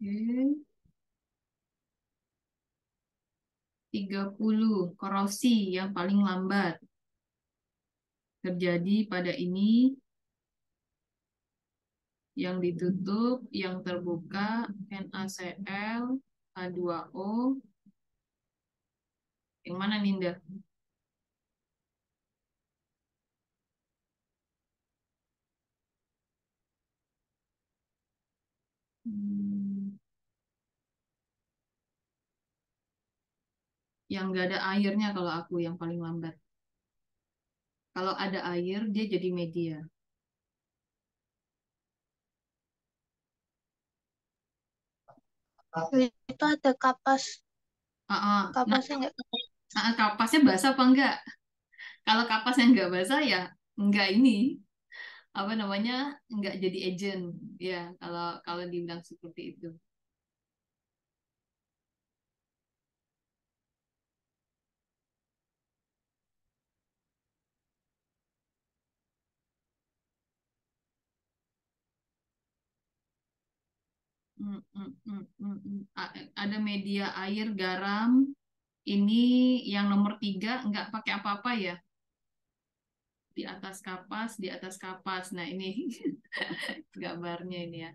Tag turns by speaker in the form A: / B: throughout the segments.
A: Oke. 30. Korosi yang paling lambat terjadi pada ini, yang ditutup, yang terbuka, NaCl, H2O. Yang mana, Ninda? Hmm, yang nggak ada airnya kalau aku yang paling lambat. Kalau ada air, dia jadi media.
B: Itu ada kapas,
A: Ah, ah. Nah,
B: kapasnya nggak?
A: kapasnya basah apa enggak? Kalau kapasnya nggak basah ya enggak ini apa namanya enggak jadi agent ya kalau kalau dibilang seperti itu. Ada media air, garam. Ini yang nomor 3 nggak pakai apa-apa ya. Di atas kapas, di atas kapas. Nah ini gambarnya ini ya.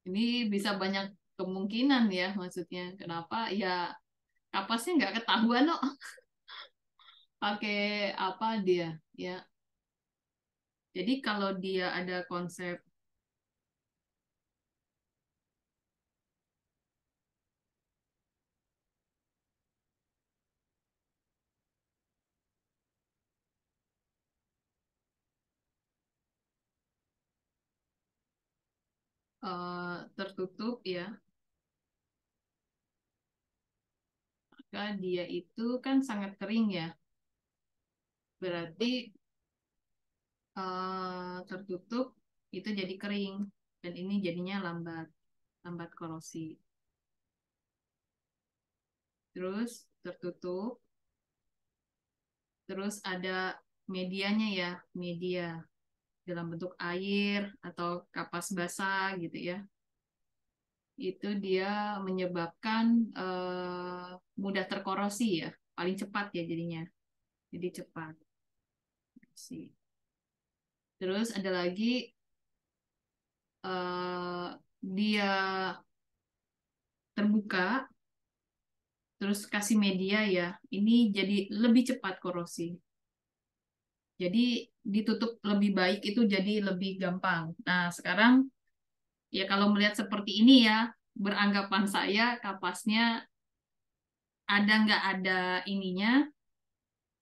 A: Ini bisa banyak kemungkinan ya maksudnya. Kenapa? Ya kapasnya nggak ketahuan kok. Pakai apa dia? Ya. Jadi kalau dia ada konsep tertutup ya, maka dia itu kan sangat kering ya. Berarti tertutup itu jadi kering dan ini jadinya lambat, lambat korosi. Terus tertutup, terus ada medianya ya, media dalam bentuk air atau kapas basah gitu ya. Itu dia menyebabkan mudah terkorosi ya, paling cepat ya jadinya. Jadi cepat sih. Terus ada lagi dia terbuka, terus kasih media ya, ini jadi lebih cepat korosi. Jadi ditutup lebih baik itu jadi lebih gampang. Nah, sekarang ya kalau melihat seperti ini ya, beranggapan saya kapasnya ada nggak ada ininya,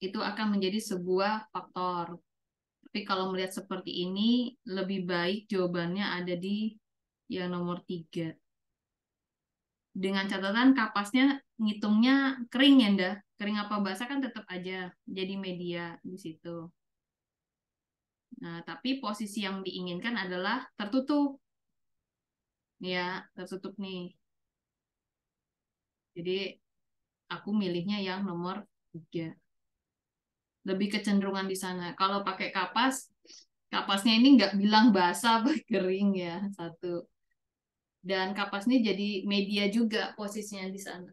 A: itu akan menjadi sebuah faktor. Tapi kalau melihat seperti ini, lebih baik jawabannya ada di yang nomor 3. Dengan catatan kapasnya ngitungnya kering ya, Nda. Kering apa basah kan tetap aja jadi media di situ. Nah, tapi posisi yang diinginkan adalah tertutup. Ya, tertutup nih. Jadi aku milihnya yang nomor 3. Lebih kecenderungan di sana. Kalau pakai kapas, kapasnya ini nggak bilang basah apa kering ya, satu. Dan kapasnya jadi media juga posisinya di sana.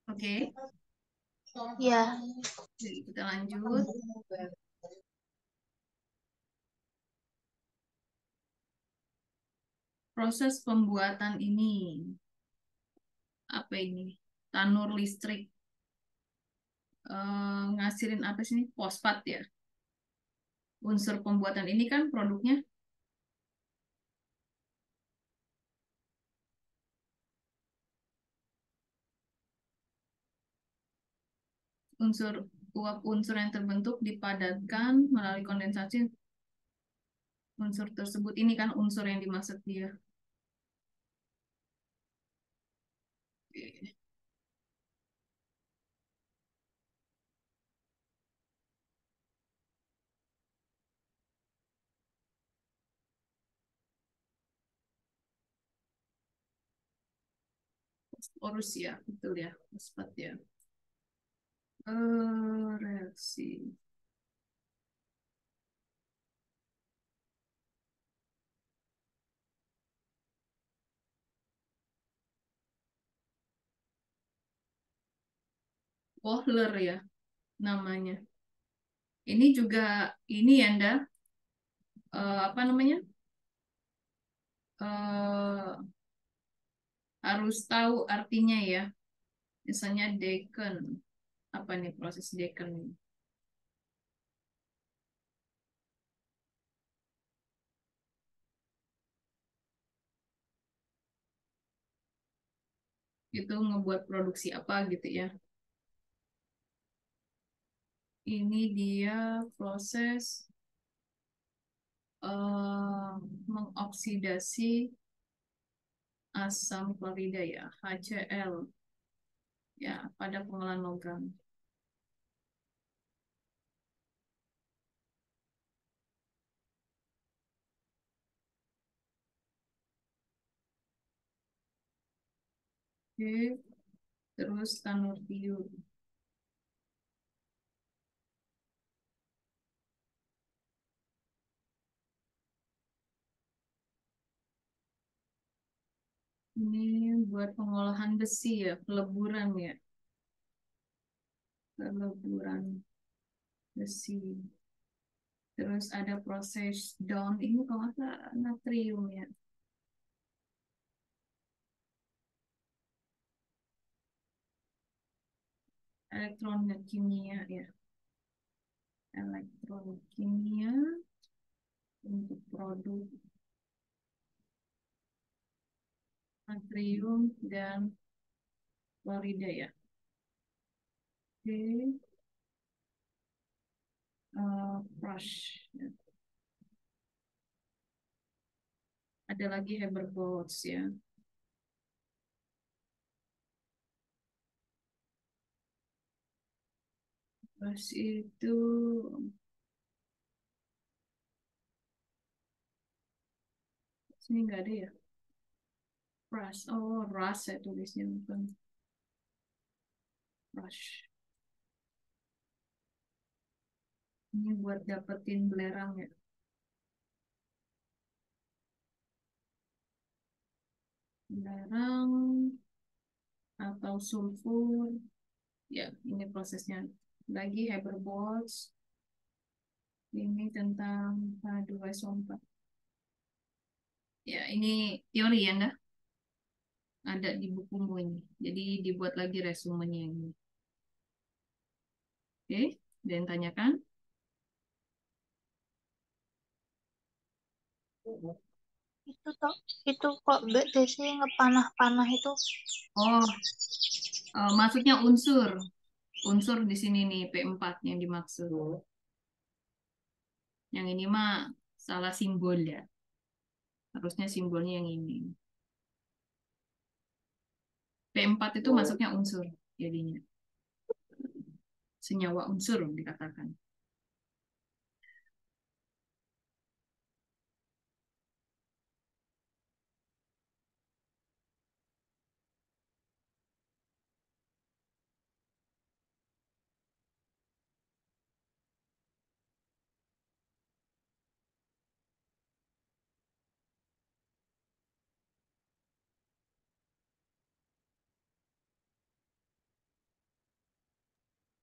A: Oke,
B: Ya,
A: jadi kita lanjut. Proses pembuatan ini, apa ini? Tanur listrik. Ngasilin apa sih ini? Fosfat ya. Unsur pembuatan ini kan produknya unsur uap unsur yang terbentuk dipadatkan melalui kondensasi unsur tersebut. Ini kan unsur yang dimaksud dia. Oke. Fosforus ya, betul ya, fosfat ya. Reaksi. Wohler ya namanya. Ini juga ini ya, Nda, apa namanya? Eh, harus tahu artinya ya. Misalnya Deacon. Apa nih proses Deacon? Itu ngebuat produksi apa gitu ya. Ini dia proses eh, mengoksidasi asam klorida ya, HCl ya pada pengolahan logam. Oke, terus tanurtium. Ini buat pengolahan besi ya, peleburan ya, peleburan besi. Terus ada proses down, ini kalau nggak salah natrium ya, kimia ya, kimia untuk produk natrium dan klorida ya. Oke, brush. Ada lagi Haber-Bosch ya. Brush itu sini nggak ada ya. Brush, oh brush saya tulisnya bukan brush. Ini buat dapetin belerang ya. Belerang atau sulfur. Ya, ini prosesnya. Lagi Haber-Bosch. Ini tentang H2SO4. Ya, ini teori ya, enggak? Ada di bukumu ini. Jadi dibuat lagi resumenya ini. Oke, dan tanyakan.
B: Itu kok Desi ngepanah-panah itu.
A: Oh, maksudnya unsur. Unsur di sini nih P4 yang dimaksud. Yang ini mah salah simbol ya. Harusnya simbolnya yang ini. P4 itu masuknya unsur jadinya. Senyawa unsur dikatakan.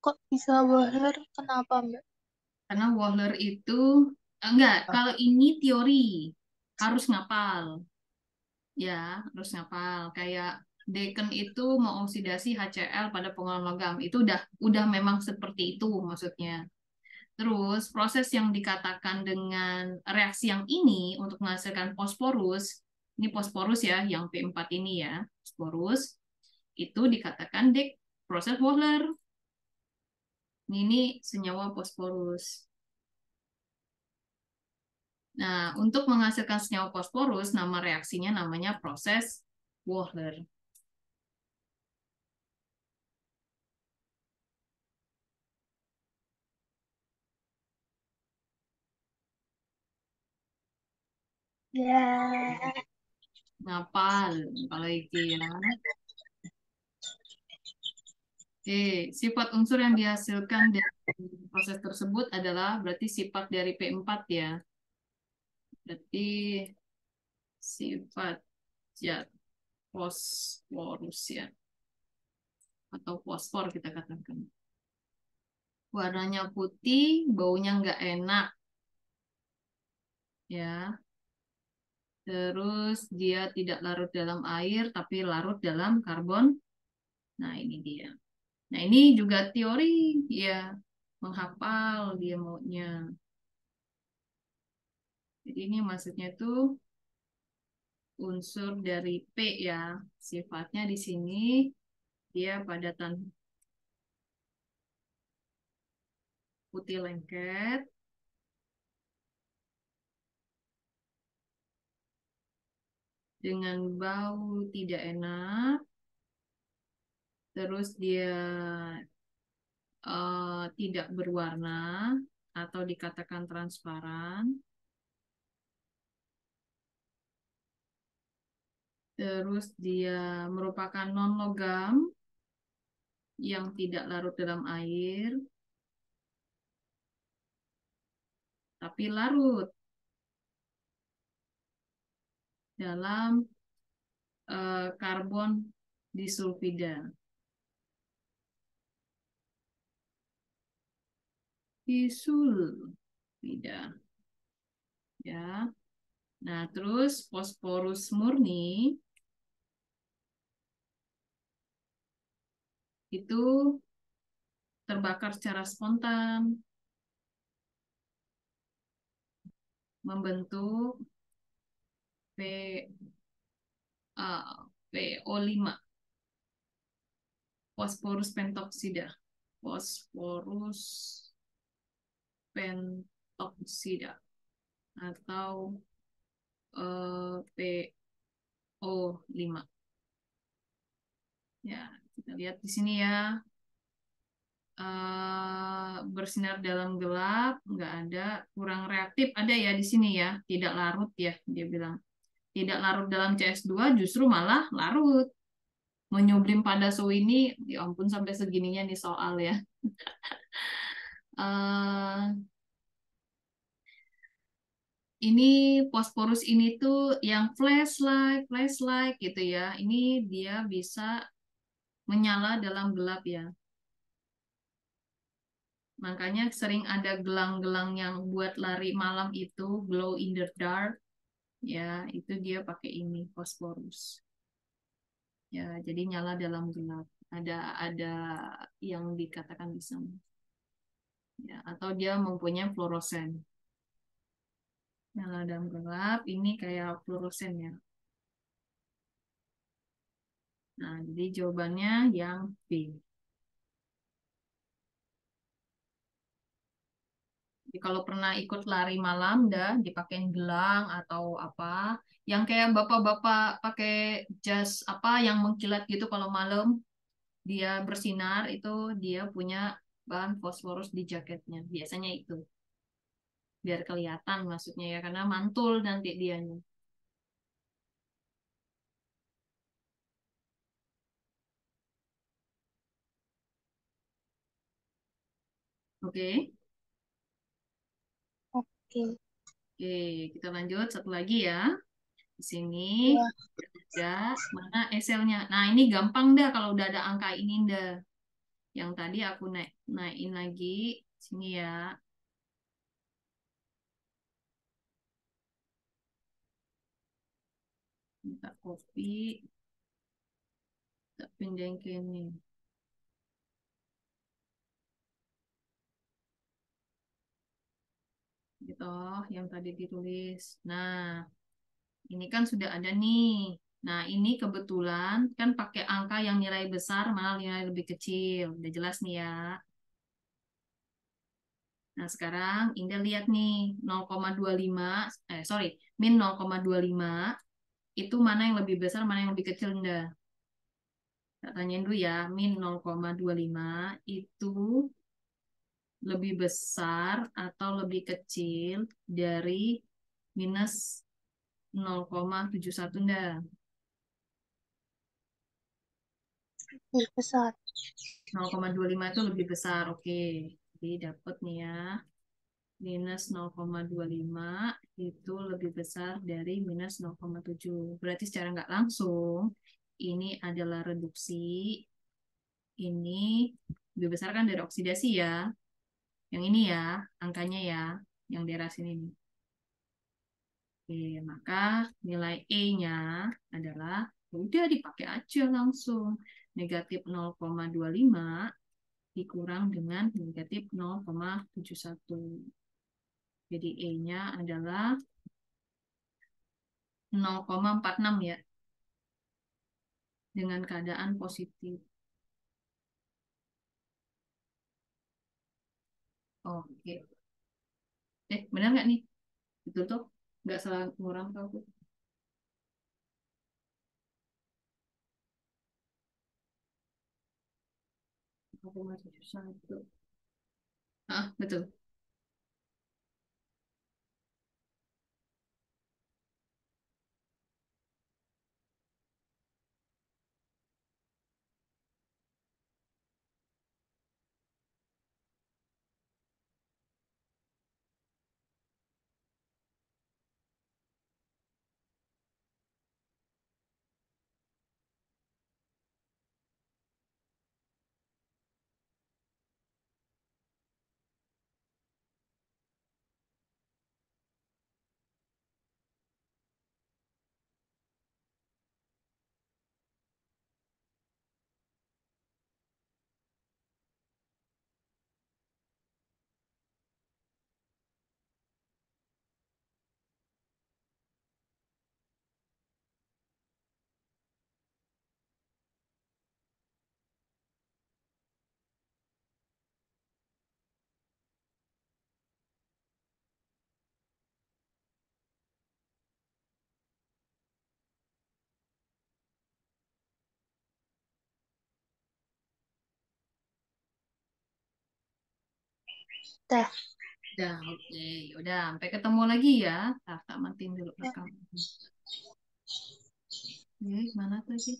B: Kok bisa boiler? Kenapa, Mbak?
A: Karena Wahler itu enggak, kalau ini teori harus ngapal. Ya, harus ngapal. Kayak Deacon itu mengoksidasi HCl pada pengolahan logam. Itu udah memang seperti itu maksudnya. Terus proses yang dikatakan dengan reaksi yang ini untuk menghasilkan fosforus, ini fosforus ya, yang P4 ini ya, fosforus, itu dikatakan proses Wohler. Ini senyawa fosforus. Nah, untuk menghasilkan senyawa fosforus, nama reaksinya namanya proses Wohler.
B: Ya.
A: Ngapal kalau itu ya. Sifat unsur yang dihasilkan dari proses tersebut adalah berarti sifat dari P4 ya. Berarti sifat zat fosforus ya, atau fosfor kita katakan. Warnanya putih, baunya nggak enak ya. Terus dia tidak larut dalam air, tapi larut dalam karbon. Nah, ini dia. Nah, ini juga teori ya, menghafal dia maunya. Jadi ini maksudnya tuh unsur dari P ya. Sifatnya di sini dia padatan putih lengket dengan bau tidak enak. Terus dia tidak berwarna atau dikatakan transparan. Terus dia merupakan non-logam yang tidak larut dalam air, tapi larut dalam karbon disulfida. Disulfida, ya. Nah, terus fosforus murni itu terbakar secara spontan, membentuk P, PO5, fosforus pentoksida. Fosforus pentoksida atau PO5. Ya, kita lihat di sini ya. Bersinar dalam gelap, nggak ada, kurang reaktif, ada ya di sini ya, tidak larut ya, dia bilang. Tidak larut dalam CS2, justru malah larut. Menyublim pada suhu ini, ya ampun sampai segininya nih soal ya. Eh, ini fosforus ini tuh yang flashlight gitu ya. Ini dia bisa menyala dalam gelap ya. Makanya sering ada gelang-gelang yang buat lari malam itu glow in the dark. Ya, itu dia pakai ini fosforus. Ya, jadi nyala dalam gelap. Ada yang dikatakan bisa. Ya, atau dia mempunyai fluoresen. Nyala dalam gelap ini kayak fluoresen ya. Nah, jadi jawabannya yang B. Jadi kalau pernah ikut lari malam, dah dipakein gelang atau apa, yang kayak bapak-bapak pakai jas apa yang mengkilat gitu kalau malam, dia bersinar itu dia punya bahan fosforus di jaketnya. Biasanya itu biar kelihatan maksudnya ya karena mantul nanti dianya. Oke.
B: Oke.
A: Oke, kita lanjut satu lagi ya. Di sini
B: Ya.
A: ada mana Excelnya. Nah, ini gampang dah kalau udah ada angka ini dah. Yang tadi aku naikin lagi sini ya. Tak copy, tak pindahin ke ini. Gitu, yang tadi ditulis. Nah, ini kan sudah ada nih. Nah, ini kebetulan kan pakai angka yang nilai besar, malah nilai lebih kecil. Udah jelas nih ya. Nah, sekarang Indah lihat nih, 0,25, sorry, min 0,25, itu mana yang lebih besar, mana yang lebih kecil, Indah? Tak tanyain dulu ya, min 0,25 itu lebih besar atau lebih kecil dari minus 0,71, Indah?
B: Lebih besar.
A: 0,25 itu lebih besar, oke. Jadi dapat nih ya, minus 0,25 itu lebih besar dari minus 0,7. Berarti secara nggak langsung, ini adalah reduksi, ini lebih besar kan dari oksidasi ya. Yang ini ya, angkanya ya, yang daerah sini nih. Oke, maka nilai E-nya adalah, ya udah dipakai aja langsung. Negatif 0,25 dikurang dengan negatif 0,71. Jadi E-nya adalah 0,46 ya, dengan keadaan positif. Oke. Benar nggak nih? Betul tuh? Nggak salah ngurang tau aku. 0,71. Ah, betul.
B: Dah.
A: Udah, oke. Udah, sampai ketemu lagi ya. Tak matiin dulu
B: Ya.
A: rekam. Mana tadi?